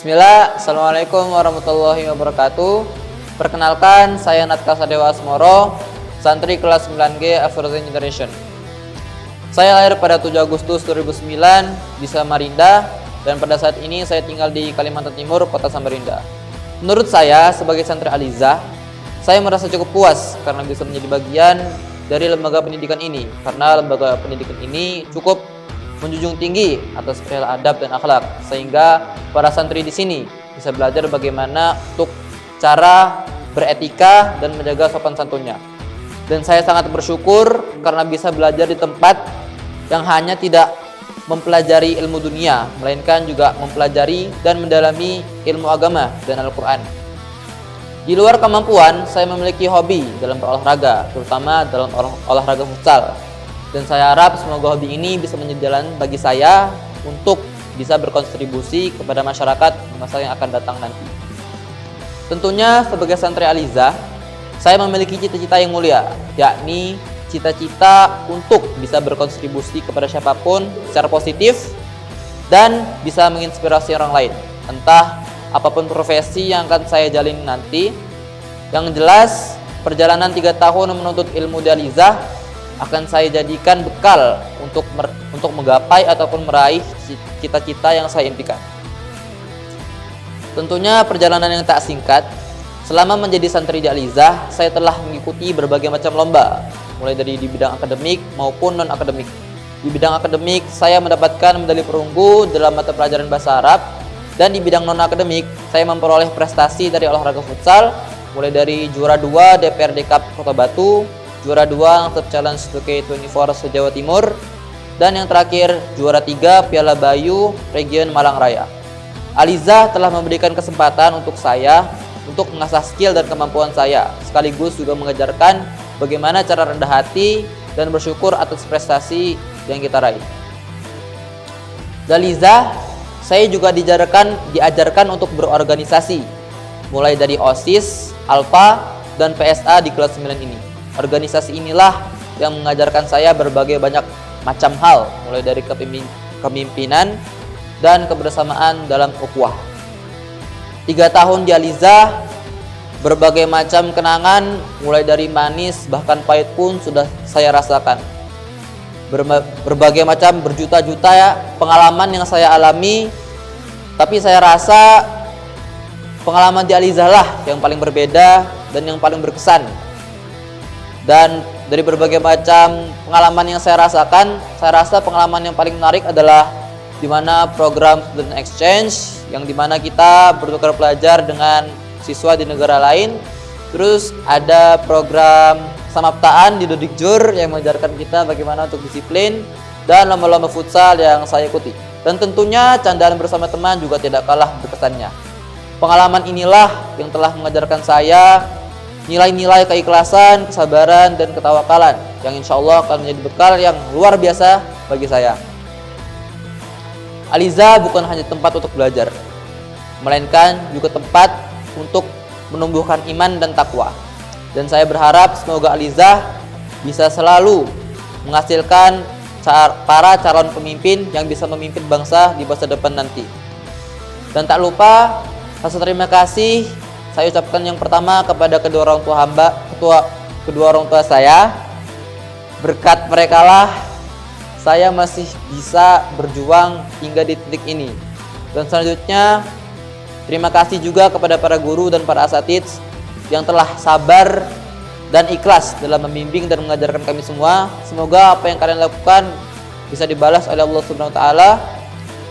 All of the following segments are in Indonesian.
Bismillah, Assalamualaikum warahmatullahi wabarakatuh. Perkenalkan, saya Natkah Sadewa Asmoro, santri kelas 9G Afrozen Generation. Saya lahir pada 7 Agustus 2009 di Samarinda, dan pada saat ini saya tinggal di Kalimantan Timur, kota Samarinda. Menurut saya, sebagai santri Alizah, saya merasa cukup puas karena bisa menjadi bagian dari lembaga pendidikan ini, karena lembaga pendidikan ini cukup menjunjung tinggi atas perihal adab dan akhlak, sehingga para santri di sini bisa belajar bagaimana untuk cara beretika dan menjaga sopan santunnya. Dan saya sangat bersyukur karena bisa belajar di tempat yang hanya tidak mempelajari ilmu dunia, melainkan juga mempelajari dan mendalami ilmu agama dan Al-Quran. Di luar kemampuan, saya memiliki hobi dalam berolahraga, terutama dalam olahraga futsal. Dan saya harap semoga hobi ini bisa menjadi jalan bagi saya untuk bisa berkontribusi kepada masyarakat di masa yang akan datang nanti. Tentunya sebagai santri Alizah, saya memiliki cita-cita yang mulia, yakni cita-cita untuk bisa berkontribusi kepada siapapun secara positif dan bisa menginspirasi orang lain, entah apapun profesi yang akan saya jalani nanti. Yang jelas, perjalanan 3 tahun menuntut ilmu di Alizah akan saya jadikan bekal untuk menggapai ataupun meraih cita-cita yang saya impikan. Tentunya perjalanan yang tak singkat. Selama menjadi santri di Alizah, saya telah mengikuti berbagai macam lomba, mulai dari di bidang akademik maupun non-akademik. Di bidang akademik, saya mendapatkan medali perunggu dalam mata pelajaran bahasa Arab, dan di bidang non-akademik, saya memperoleh prestasi dari olahraga futsal, mulai dari juara 2 DPRD Cup Kota Batu, juara 2 Top Challenge 2K24 se-Jawa Timur, dan yang terakhir juara 3 Piala Bayu Region Malang Raya. Alizah telah memberikan kesempatan untuk saya untuk mengasah skill dan kemampuan saya, sekaligus juga mengajarkan bagaimana cara rendah hati dan bersyukur atas prestasi yang kita raih. Di Alizah, saya juga diajarkan untuk berorganisasi, mulai dari OSIS, Alfa, dan PSA di kelas 9 ini. Organisasi inilah yang mengajarkan saya berbagai banyak macam hal, mulai dari kepemimpinan dan kebersamaan dalam ukhuwah. 3 tahun di Alizah, berbagai macam kenangan, mulai dari manis bahkan pahit pun sudah saya rasakan. Berbagai macam berjuta-juta pengalaman yang saya alami, tapi saya rasa pengalaman di Alizah lah yang paling berbeda dan yang paling berkesan. Dan dari berbagai macam pengalaman yang saya rasakan, saya rasa pengalaman yang paling menarik adalah di mana program student exchange, yang dimana kita bertukar pelajar dengan siswa di negara lain. Terus ada program samaptaan di Dodikjur yang mengajarkan kita bagaimana untuk disiplin, dan lomba-lomba futsal yang saya ikuti. Dan tentunya candaan bersama teman juga tidak kalah berkesannya. Pengalaman inilah yang telah mengajarkan saya nilai-nilai keikhlasan, kesabaran, dan ketawakalan yang insya Allah akan menjadi bekal yang luar biasa bagi saya. Alizah bukan hanya tempat untuk belajar, melainkan juga tempat untuk menumbuhkan iman dan takwa. Dan saya berharap semoga Alizah bisa selalu menghasilkan para calon pemimpin yang bisa memimpin bangsa di masa depan nanti. Dan tak lupa, rasa terima kasih saya ucapkan yang pertama kepada kedua orang tua saya. Berkat mereka lah saya masih bisa berjuang hingga di titik ini. Dan selanjutnya, terima kasih juga kepada para guru dan para asatids yang telah sabar dan ikhlas dalam membimbing dan mengajarkan kami semua. Semoga apa yang kalian lakukan bisa dibalas oleh Allah Subhanahu wa taala.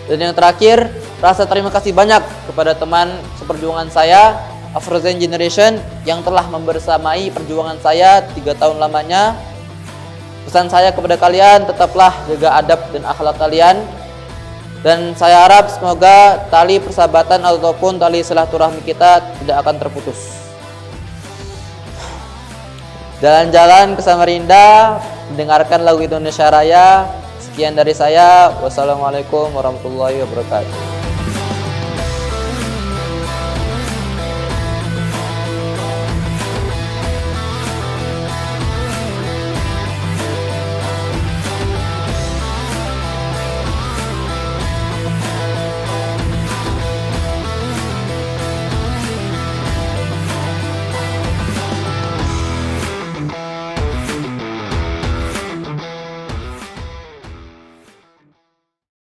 Dan yang terakhir, rasa terima kasih banyak kepada teman seperjuangan saya, Afrozen Generation, yang telah membersamai perjuangan saya 3 tahun lamanya. Pesan saya kepada kalian, tetaplah jaga adab dan akhlak kalian. Dan saya harap semoga tali persahabatan ataupun tali silaturahmi kita tidak akan terputus. Jalan-jalan ke Samarinda, mendengarkan lagu Indonesia Raya. Sekian dari saya. Wassalamualaikum warahmatullahi wabarakatuh.